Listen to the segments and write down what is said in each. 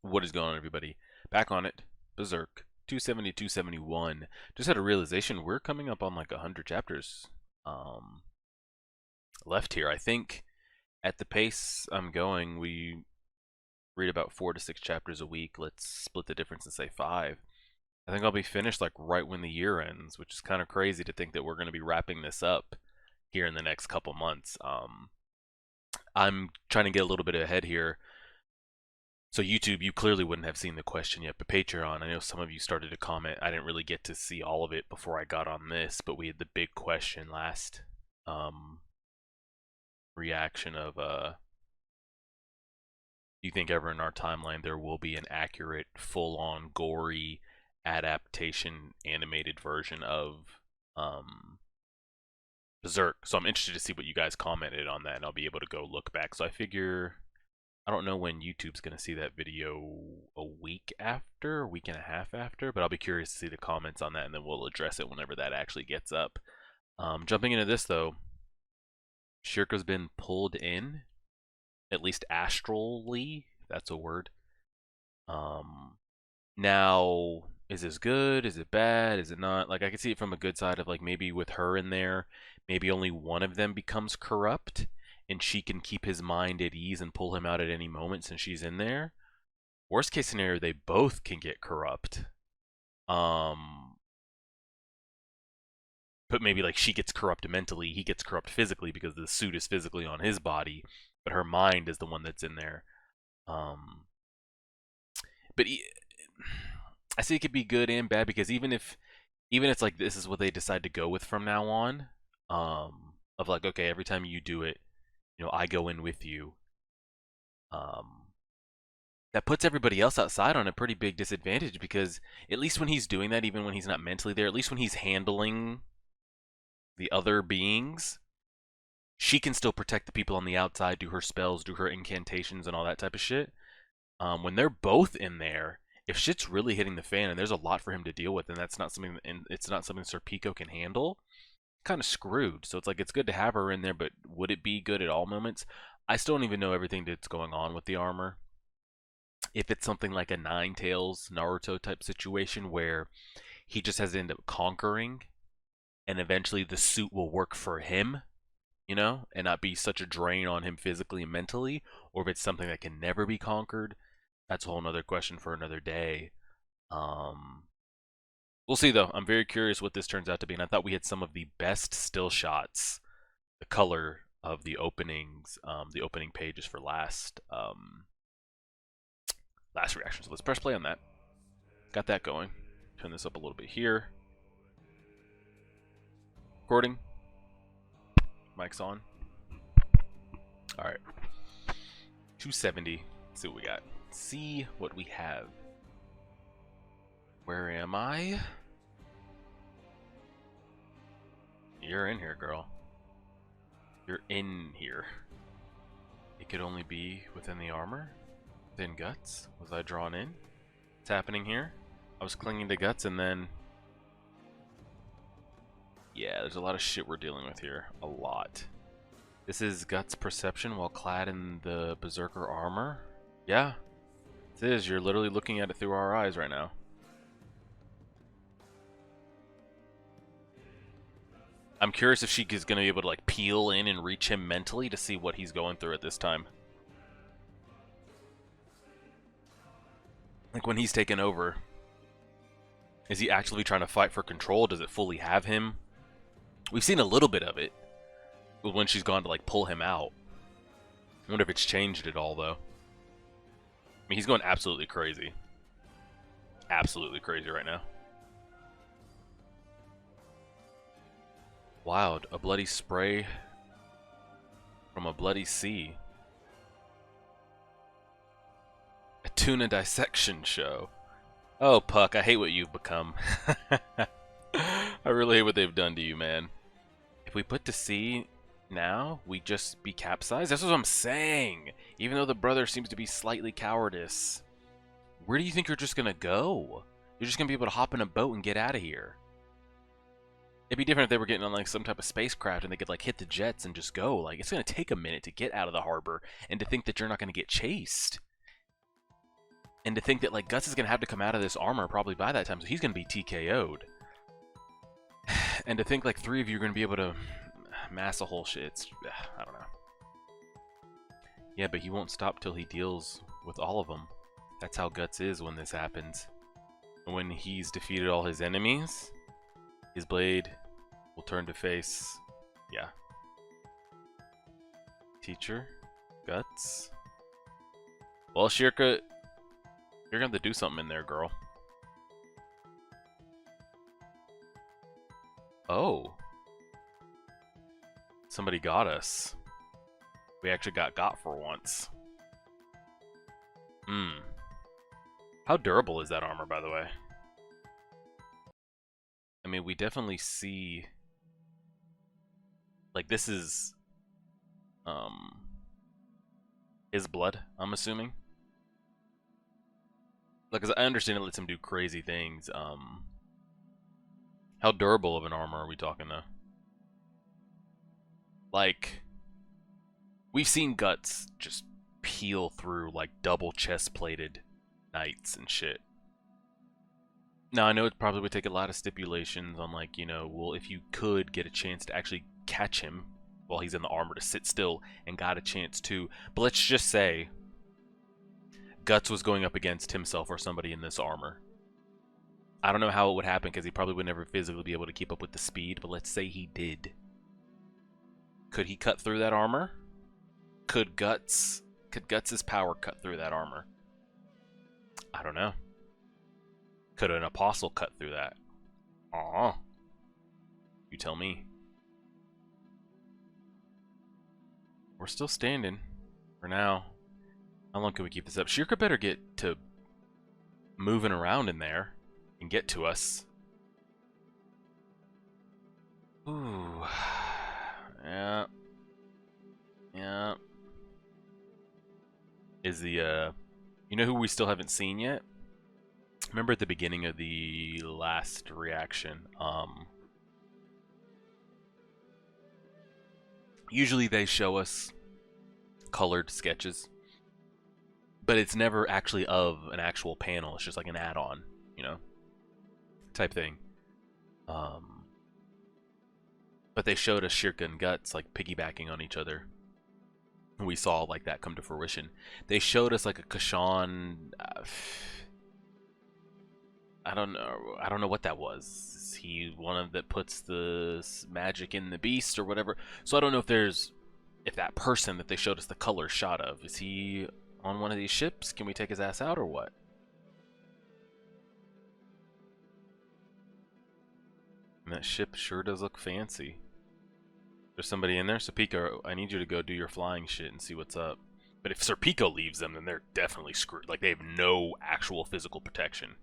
What is going on, everybody? Back on it. Berserk. 270, 271. Just had a realization we're coming up on like 100 chapters left here. I think at the pace I'm going, we read about 4 to 6 chapters a week. Let's split the difference and say 5. I think I'll be finished like right when the year ends, which is kind of crazy to think that we're going to be wrapping this up here in the next couple months. I'm trying to get a little bit ahead here. So YouTube, you clearly wouldn't have seen the question yet, but Patreon, I know some of you started to comment. I didn't really get to see all of it before I got on this, but we had the big question last reaction of do you think ever in our timeline there will be an accurate, full-on, gory adaptation animated version of Berserk? So I'm interested to see what you guys commented on that, and I'll be able to go look back. So I figure I don't know when YouTube's going to see that video a week after, a week and a half after, but I'll be curious to see the comments on that, and then we'll address it whenever that actually gets up. Jumping into this, though, Shirko's been pulled in, at least astrally, if that's a word. Now, is this good? Is it bad? Is it not? Like, I could see it from a good side of, like, maybe with her in there, maybe only one of them becomes corrupt, and she can keep his mind at ease and pull him out at any moment since she's in there. Worst case scenario, they both can get corrupt. But maybe like she gets corrupt mentally, he gets corrupt physically because the suit is physically on his body, but her mind is the one that's in there. But I see it could be good and bad because even it's like this is what they decide to go with from now on, of like, okay, every time you do it, you know, I go in with you. That puts everybody else outside on a pretty big disadvantage because at least when he's doing that, even when he's not mentally there, at least when he's handling the other beings, she can still protect the people on the outside, do her spells, do her incantations, and all that type of shit. When they're both in there, if shit's really hitting the fan and there's a lot for him to deal with, and that's not something, and it's not something Sir Pico can handle, kind of screwed. So it's like it's good to have her in there, but would it be good at all moments? I still don't even know everything that's going on with the armor. If it's something like a Nine Tails Naruto type situation where he just has to end up conquering, and eventually the suit will work for him, you know, and not be such a drain on him physically and mentally, or if it's something that can never be conquered, that's a whole nother question for another day. We'll see though. I'm very curious what this turns out to be, and I thought we had some of the best still shots, the color of the openings, the opening pages for last reaction. So let's press play on that. Got that going. Turn this up a little bit here. Recording. Mic's on. Alright. 270. Let's see what we got. See what we have. Where am I? You're in here, girl. You're in here. It could only be within the armor? Within Guts? Was I drawn in? What's happening here? I was clinging to Guts and then... Yeah, there's a lot of shit we're dealing with here. A lot. This is Guts' perception while clad in the Berserker armor. Yeah, it is. You're literally looking at it through our eyes right now. I'm curious if she is going to be able to like peel in and reach him mentally to see what he's going through at this time. Like when he's taken over, is he actually trying to fight for control? Does it fully have him? We've seen a little bit of it when she's gone to like pull him out. I wonder if it's changed at all though. I mean, he's going absolutely crazy. Absolutely crazy right now. Wild, a bloody spray from a bloody sea. A tuna dissection show. Oh, Puck, I hate what you've become. I really hate what they've done to you, man. If we put to sea now, we just be capsized? That's what I'm saying. Even though the brother seems to be slightly cowardice. Where do you think you're just gonna go? You're just gonna be able to hop in a boat and get out of here. It'd be different if they were getting on like some type of spacecraft and they could like hit the jets and just go. Like, it's gonna take a minute to get out of the harbor, and to think that you're not gonna get chased. And to think that like Guts is gonna have to come out of this armor probably by that time, so he's gonna be TKO'd. And to think like 3 of you are gonna be able to mass a whole shit, it's, I don't know. Yeah, but he won't stop till he deals with all of them. That's how Guts is when this happens. When he's defeated all his enemies, his blade will turn to face, yeah. Teacher, Guts. Well, Shirka, you're gonna have to do something in there, girl. Oh. Somebody got us. We actually got for once. Hmm. How durable is that armor, by the way? I mean, we definitely see... Like, this is... his blood, I'm assuming. Like, as I understand it lets him do crazy things. How durable of an armor are we talking, though? Like, we've seen Guts just peel through, like, double chest-plated knights and shit. Now, I know it probably would take a lot of stipulations on, like, you know, well, if you could get a chance to actually catch him while he's in the armor to sit still and got a chance to. But let's just say Guts was going up against himself or somebody in this armor. I don't know how it would happen because he probably would never physically be able to keep up with the speed, but let's say he did. Could he cut through that armor? Could Guts' power cut through that armor? I don't know. Could an apostle cut through that? Aw. You tell me. We're still standing. For now. How long can we keep this up? Shirka better get to moving around in there and get to us. Ooh. Yeah. Yeah. Is the, you know who we still haven't seen yet? Remember at the beginning of the last reaction, usually they show us colored sketches, but it's never actually of an actual panel. It's just like an add-on, you know, type thing. But they showed us Shirka and Guts like piggybacking on each other. And we saw like that come to fruition. They showed us like a Kashan. I don't know what that was. Is he one of that puts the magic in the beast or whatever? So I don't know if that person that they showed us the color shot of, is he on one of these ships? Can we take his ass out or what? And that ship sure does look fancy. There's somebody in there. Serpico, I need you to go do your flying shit and see what's up. But if Serpico leaves them, then they're definitely screwed. Like, they have no actual physical protection.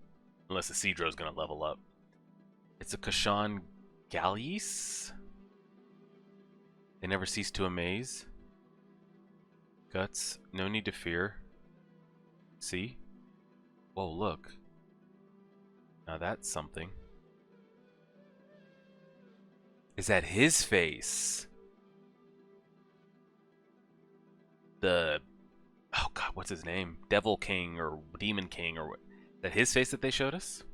Unless Isidro's gonna level up. It's a Kashan Gallies? They never cease to amaze. Guts, no need to fear. See? Whoa, look. Now that's something. Is that his face? The... Oh god, what's his name? Devil King or Demon King or what? Is that his face that they showed us?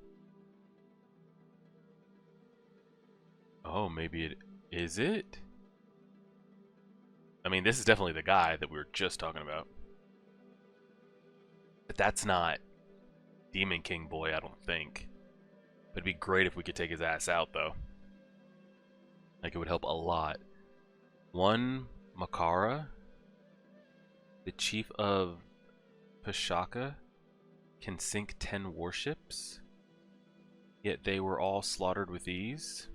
Oh, maybe it... Is it? I mean, this is definitely the guy that we were just talking about. But that's not Demon King boy, I don't think. But it'd be great if we could take his ass out, though. Like, it would help a lot. One Makara, the chief of Pashaka, can sink 10 warships, yet they were all slaughtered with ease.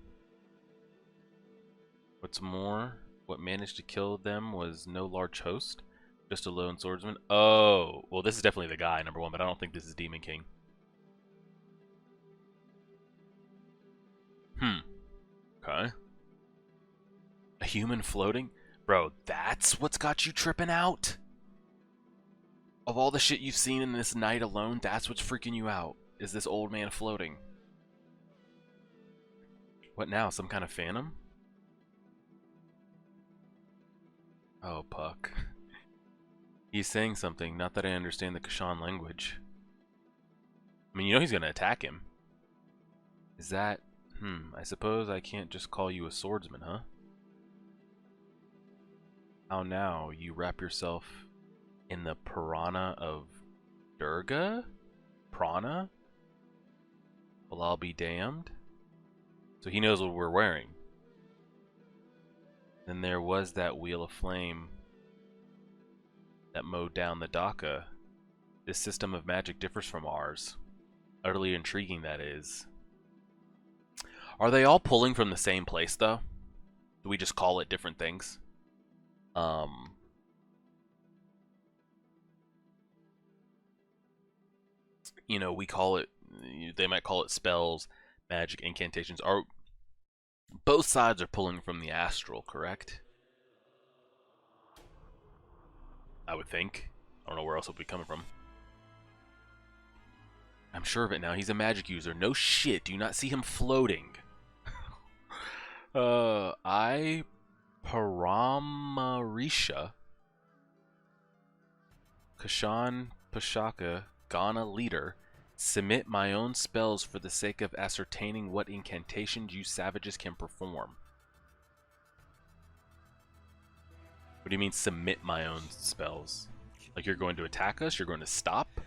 What's more, what managed to kill them was no large host, just a lone swordsman. Oh, well, this is definitely the guy, number one, but I don't think this is Demon King. Okay. A human floating? Bro, that's what's got you tripping out? Of all the shit you've seen in this night alone, that's what's freaking you out, is this old man floating. What now, some kind of phantom? Oh, Puck. He's saying something, not that I understand the Kashan language. I mean, you know he's gonna attack him. Is that... I suppose I can't just call you a swordsman, huh? How now? You wrap yourself in the piranha of Durga? Prana? Well, I'll be damned. So he knows what we're wearing. Then there was that wheel of flame that mowed down the Dhaka. This system of magic differs from ours. Utterly intriguing, that is. Are they all pulling from the same place, though? Do we just call it different things? You know, we call it... They might call it spells, magic, incantations. Both sides are pulling from the astral, correct? I would think. I don't know where else it would be coming from. I'm sure of it now. He's a magic user. No shit. Do you not see him floating? I Paramarisha Kashan Pashaka Ghana leader. Submit my own spells for the sake of ascertaining what incantations you savages can perform. What do you mean submit my own spells? Like you're going to attack us? You're going to stop?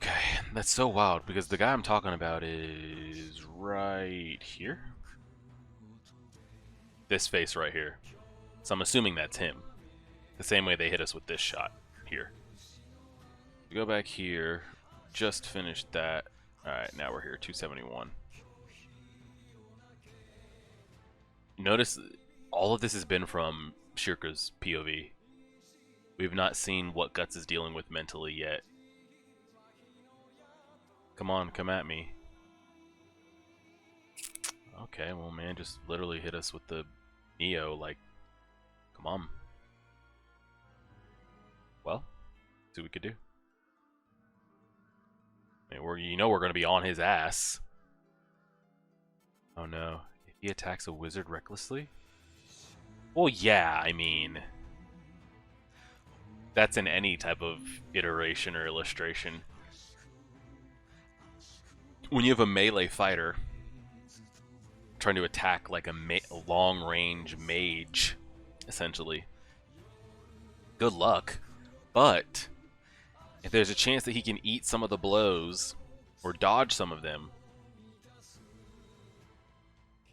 Okay, that's so wild because the guy I'm talking about is right here. This face right here. So I'm assuming that's him. The same way they hit us with this shot here. We go back here. Just finished that. Alright, now we're here. 271. Notice all of this has been from Shirka's POV. We've not seen what Guts is dealing with mentally yet. Come on, come at me. Okay, well, man, just literally hit us with the Neo, like, come on. Well, see what we could do. I mean, you know we're going to be on his ass. Oh, no. If he attacks a wizard recklessly? Well, yeah, I mean... That's in any type of iteration or illustration. When you have a melee fighter trying to attack like a long-range mage, essentially, good luck. But if there's a chance that he can eat some of the blows or dodge some of them,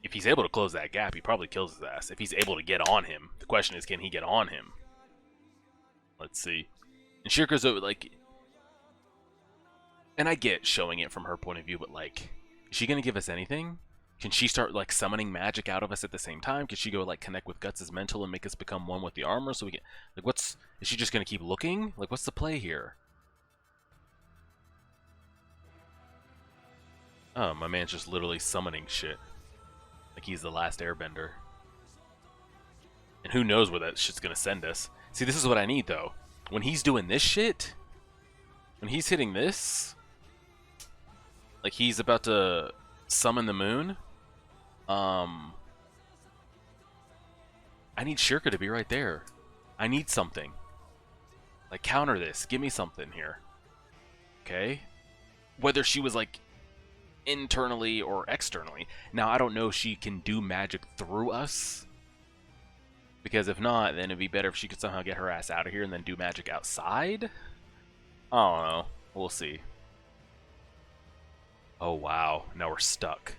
if he's able to close that gap, he probably kills his ass. If he's able to get on him, the question is, can he get on him? Let's see. And Shirka's like... And I get showing it from her point of view, but like, is she gonna give us anything? Can she start like summoning magic out of us at the same time? Can she go like connect with Guts' mental and make us become one with the armor so we can like is she just gonna keep looking? Like what's the play here? Oh, my man's just literally summoning shit. Like he's the last airbender. And who knows where that shit's gonna send us. See, this is what I need though. When he's doing this shit, when he's hitting this, like he's about to summon the moon, I need Shirka to be right there. I need something. Like counter this. Give me something here. Okay? Whether she was like internally or externally. Now I don't know if she can do magic through us. Because if not, then it'd be better if she could somehow get her ass out of here and then do magic outside. I don't know. We'll see. Oh wow, now we're stuck.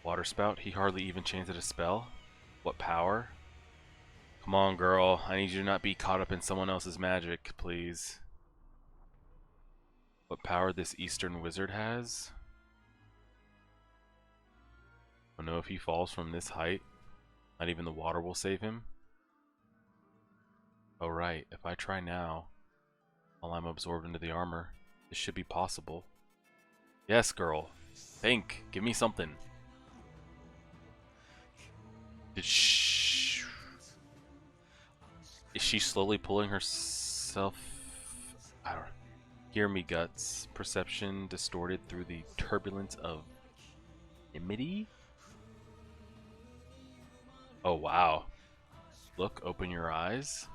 Water spout, he hardly even changed it a spell. What power? Come on, girl. I need you to not be caught up in someone else's magic, please. What power this Eastern wizard has? I know if he falls from this height, not even the water will save him. Oh right, if I try now, while I'm absorbed into the armor, this should be possible. Yes, girl. Think. Give me something. Is she slowly pulling herself? I don't know. Hear me, Guts. Perception distorted through the turbulence of enmity? Oh, wow. Look, open your eyes.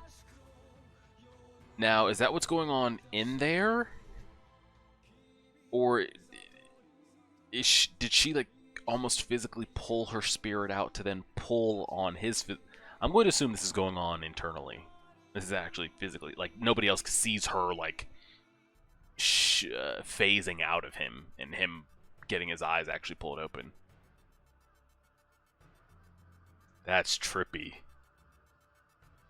Now, is that what's going on in there? Or did she like almost physically pull her spirit out to then pull on his? I'm going to assume this is going on internally. This is actually physically like nobody else sees her like phasing out of him and him getting his eyes actually pulled open. That's trippy.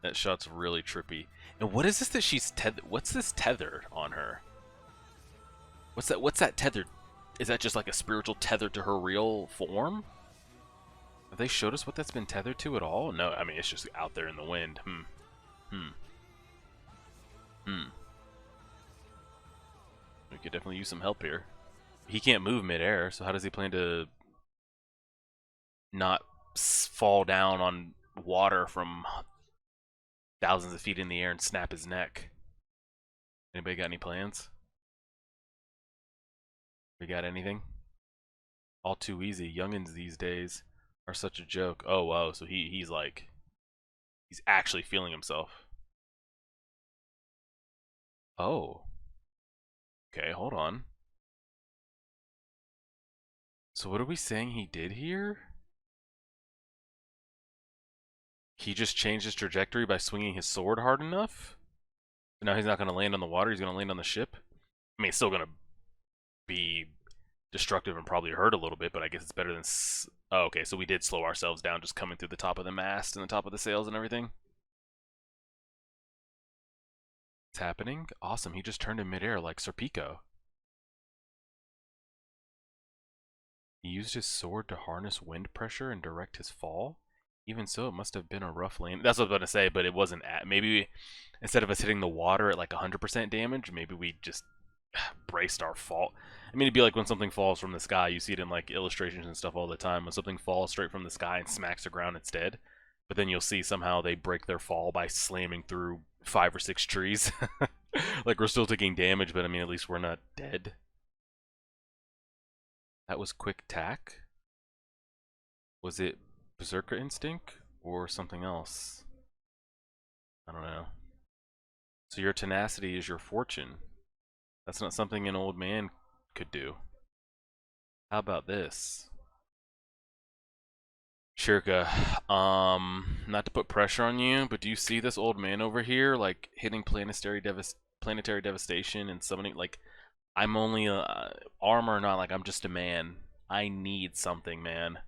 That shot's really trippy. And what is this that she's tethered? What's this tethered on her? What's that? What's that tethered? Is that just like a spiritual tether to her real form? Have they showed us what that's been tethered to at all? No, I mean, it's just out there in the wind. Hmm. We could definitely use some help here. He can't move midair, so how does he plan to not fall down on water from thousands of feet in the air and snap his neck? Anybody got any plans? We got anything? All too easy. Youngins these days are such a joke. Oh, whoa. So he's like, he's actually feeling himself. Oh. Okay, hold on. So what are we saying he did here? He just changed his trajectory by swinging his sword hard enough? Now he's not going to land on the water, he's going to land on the ship? I mean, it's still going to be destructive and probably hurt a little bit, but I guess it's better than... Oh, okay, so we did slow ourselves down just coming through the top of the mast and the top of the sails and everything. It's happening? Awesome, he just turned in midair like Serpico. He used his sword to harness wind pressure and direct his fall. Even so, it must have been a rough land. That's what I was about to say, but it wasn't at... Maybe instead of us hitting the water at like 100% damage, maybe we just braced our fall. I mean, it'd be like when something falls from the sky. You see it in like illustrations and stuff all the time. When something falls straight from the sky and smacks the ground, it's dead. But then you'll see somehow they break their fall by slamming through 5 or 6 trees. Like we're still taking damage, but I mean, at least we're not dead. That was quick tack? Was it Berserker instinct or something else? I don't know. So your tenacity is your fortune. That's not something an old man could do. How about this? Shirka, not to put pressure on you, but do you see this old man over here, like, hitting planetary devastation and summoning, like, I'm only a armor or not, like, I'm just a man. I need something, man.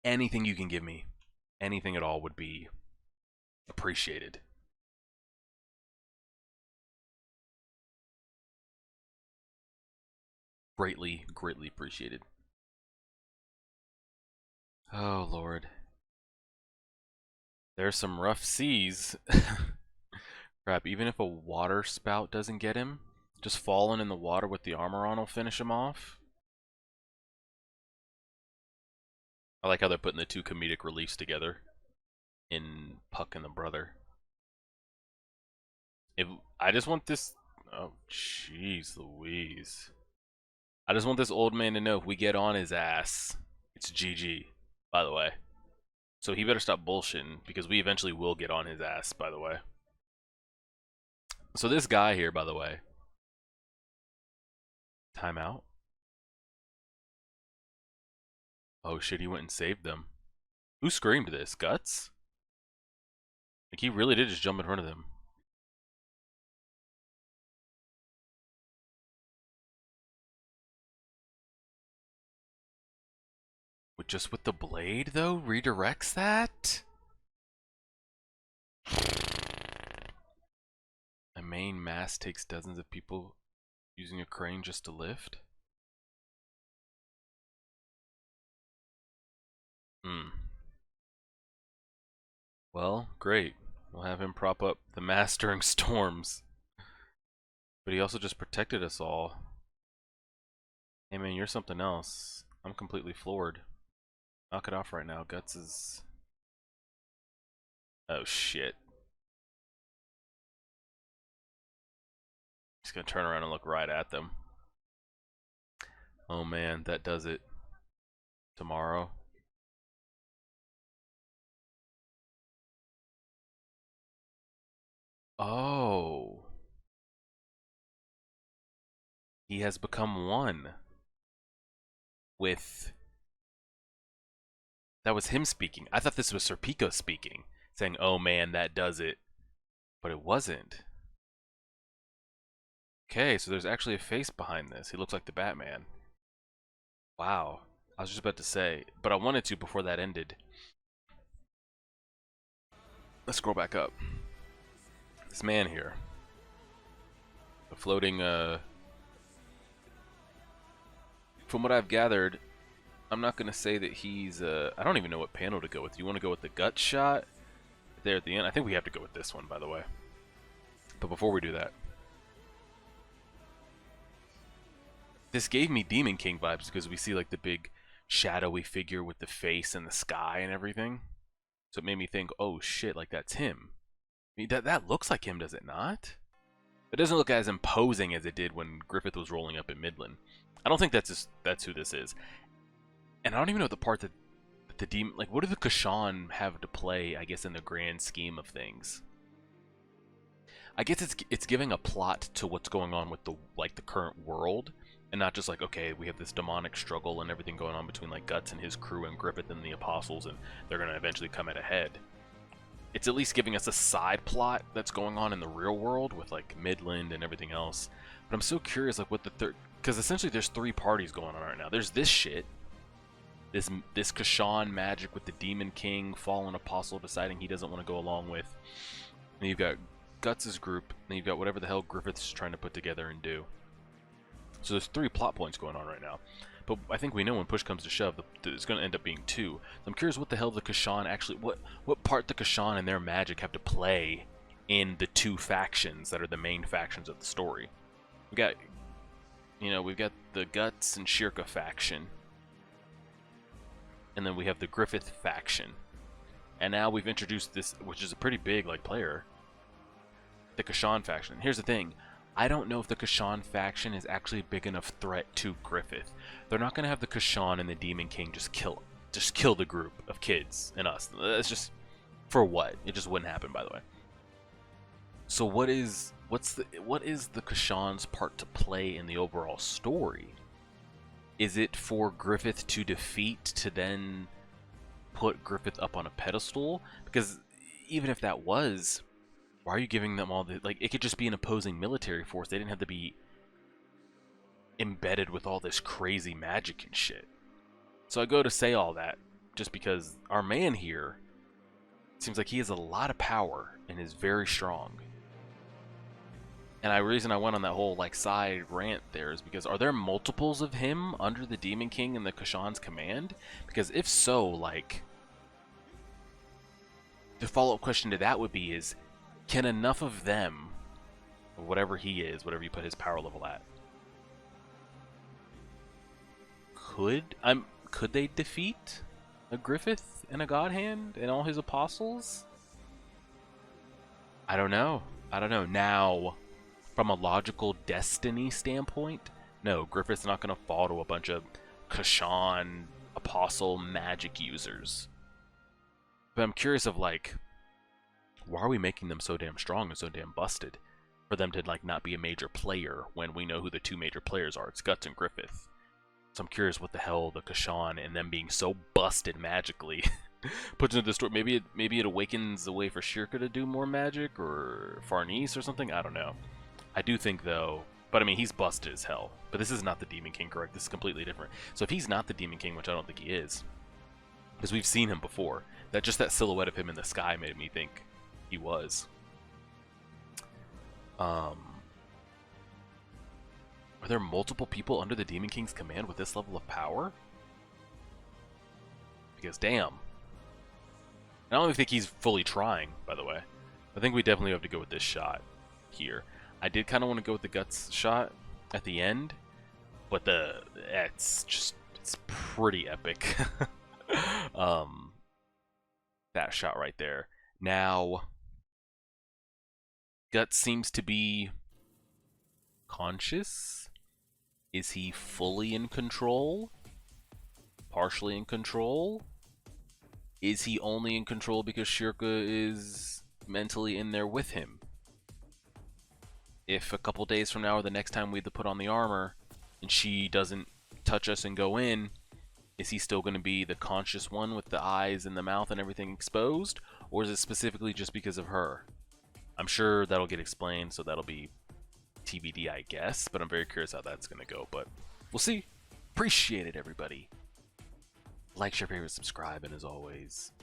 Anything you can give me, anything at all would be appreciated. Greatly, greatly appreciated. Oh, Lord. There's some rough seas. Crap, even if a water spout doesn't get him, just falling in the water with the armor on will finish him off. I like how they're putting the two comedic reliefs together in Puck and the brother. If I just want this... Oh, jeez Louise. I just want this old man to know if we get on his ass, it's GG, by the way. So he better stop bullshitting, because we eventually will get on his ass, by the way. So this guy here, by the way. Timeout? Oh shit, he went and saved them. Who screamed this? Guts? Like, he really did just jump in front of them. With the blade, though? Redirects that? A main mast takes dozens of people using a crane just to lift? Hmm. Well, great. We'll have him prop up the mast during storms. But he also just protected us all. Hey man, you're something else. I'm completely floored. Knock it off right now. Guts is... Oh shit. He's gonna turn around and look right at them. Oh man, that does it. Tomorrow. Oh. He has become one with... That was him speaking. I thought this was Serpico speaking, saying, "Oh man, that does it." But it wasn't. Okay, so there's actually a face behind this. He looks like the Batman. Wow. I was just about to say, but I wanted to before that ended. Let's scroll back up. This man here. The floating, from what I've gathered, I'm not going to say that he's, I don't even know what panel to go with. You want to go with the gut shot there at the end? I think we have to go with this one, by the way. But before we do that, this gave me Demon King vibes because we see like the big shadowy figure with the face and the sky and everything. So it made me think, oh shit, like that's him. I mean, that looks like him, does it not? It doesn't look as imposing as it did when Griffith was rolling up in Midland. I don't think that's who this is. And I don't even know the part that the demon, like, what do the Kashan have to play, I guess, in the grand scheme of things? I guess it's giving a plot to what's going on with the current world, and not just like, okay, we have this demonic struggle and everything going on between like Guts and his crew and Griffith and the Apostles, and they're gonna eventually come at a head. It's at least giving us a side plot that's going on in the real world with like Midland and everything else. But I'm so curious, like, what the third, because essentially there's three parties going on right now. There's this shit, this Kashan magic with the Demon King, fallen apostle deciding he doesn't want to go along with. And you've got Guts' group, and you've got whatever the hell Griffith's trying to put together and do. So there's three plot points going on right now. But I think we know when push comes to shove, it's going to end up being two. So I'm curious what the hell the Kashan actually, what part the Kashan and their magic have to play in the two factions that are the main factions of the story. We got, you know, we've got the Guts and Shirka faction. And then we have the Griffith faction. And now we've introduced this, which is a pretty big, like, player, the Kashan faction. Here's the thing. I don't know if the Kashan faction is actually a big enough threat to Griffith. They're not going to have the Kashan and the Demon King just kill the group of kids and us. That's just, for what? It just wouldn't happen, by the way. So what is the Kashan's part to play in the overall story? Is it for Griffith to defeat to then put Griffith up on a pedestal? Because even if that was, why are you giving them all the, like, it could just be an opposing military force. They didn't have to be embedded with all this crazy magic and shit. So I go to say all that just because our man here seems like he has a lot of power and is very strong. And the reason I went on that whole like side rant there is because, are there multiples of him under the Demon King and the Kashan's command? Because if so, like, the follow-up question to that would be is, can enough of them, whatever he is, whatever you put his power level at, could they defeat a Griffith and a God Hand and all his apostles? I don't know. Now, from a logical destiny standpoint, no, Griffith's not going to fall to a bunch of Kashan apostle magic users. But I'm curious of, like, why are we making them so damn strong and so damn busted for them to, like, not be a major player when we know who the two major players are? It's Guts and Griffith. So I'm curious what the hell the Kashan and them being so busted magically puts into the story. Maybe it awakens a way for Shirka to do more magic, or Farnese or something. I don't know. I do think, though, but I mean, he's busted as hell. But this is not the Demon King, correct? This is completely different. So if he's not the Demon King, which I don't think he is, because we've seen him before, that silhouette of him in the sky made me think he was. Are there multiple people under the Demon King's command with this level of power? Because damn. I don't even think he's fully trying, by the way. I think we definitely have to go with this shot here. I did kind of want to go with the Guts shot at the end, but it's pretty epic. That shot right there. Now, Guts seems to be conscious. Is he fully in control? Partially in control? Is he only in control because Shirka is mentally in there with him? If a couple days from now or the next time we put on the armor, and she doesn't touch us and go in, is he still going to be the conscious one with the eyes and the mouth and everything exposed? Or is it specifically just because of her? I'm sure that'll get explained, so that'll be TBD, I guess, but I'm very curious how that's going to go, but we'll see. Appreciate it, everybody. Like, share, favorite, subscribe, and as always,